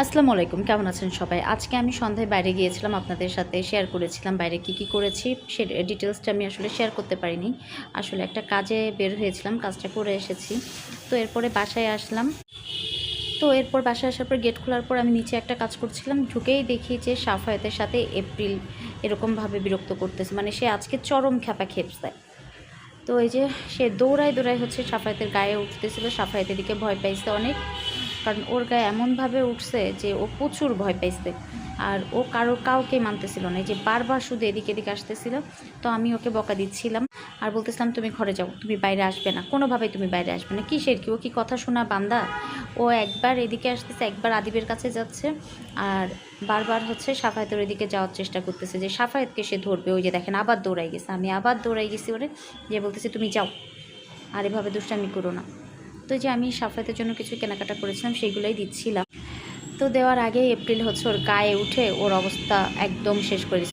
আসসালামু আলাইকুম, কেমন আছেন সবাই? আজকে আমি সন্ধ্যায় বাইরে গিয়েছিলাম, আপনাদের সাথে শেয়ার করেছিলাম বাইরে কি করেছি। সে ডিটেইলসটা আমি আসলে শেয়ার করতে পারিনি। আসলে একটা কাজে বের হয়েছিলাম, কাজটা করে এসেছি। তো এরপরে বাসায় আসলাম। তো এরপর বাসায় আসার পর গেট খোলার পর আমি নিচে একটা কাজ করছিলাম। ঢুকেই দেখি যে সাফায়েতের সাথে এপ্রিল এরকমভাবে বিরক্ত করতেছে। মানে সে আজকে চরম খ্যাপা খেপছে। তো এই যে সে দৌড়ায় হচ্ছে সাফায়েতের গায়ে উঠতেছিল। সাফায়েত এদিকে ভয় পাইছে অনেক। কারণ ওর গায়ে এমনভাবে উঠছে যে ও প্রচুর ভয় পাইছে। আর ও কাউকে মানতেছিল না। এই যে বারবার শুধু এদিকে আসতেছিল। তো আমি ওকে বকা দিচ্ছিলাম। আর বলতেছিলাম, তুমি ঘরে যাও, তুমি বাইরে আসবে না, কোনোভাবেই তুমি বাইরে আসবে না। কিসের কি, ও কি কথা শোনা বান্দা? ও একবার এদিকে আসতেছে, একবার আদিবের কাছে যাচ্ছে। আর বারবার হচ্ছে সাফায়েতের ওইদিকে যাওয়ার চেষ্টা করতেছে যে সাফায়েতকে সে ধরবে। ওই যে দেখেন আবার দৌড়াই গেছে। আমি আবার দৌড়াই গেছি ওরে, যে বলতেছি তুমি যাও, আর এভাবে দুষ্টামি করো না। তো যে আমি সাফায়েতের জন্য কিছু কেনাকাটা করেছিলাম, সেইগুলোই দিচ্ছিলাম। তো দেওয়ার আগেই এপ্রিল হচ্ছে ওর গায়ে উঠে ওর অবস্থা একদম শেষ করে দিচ্ছে।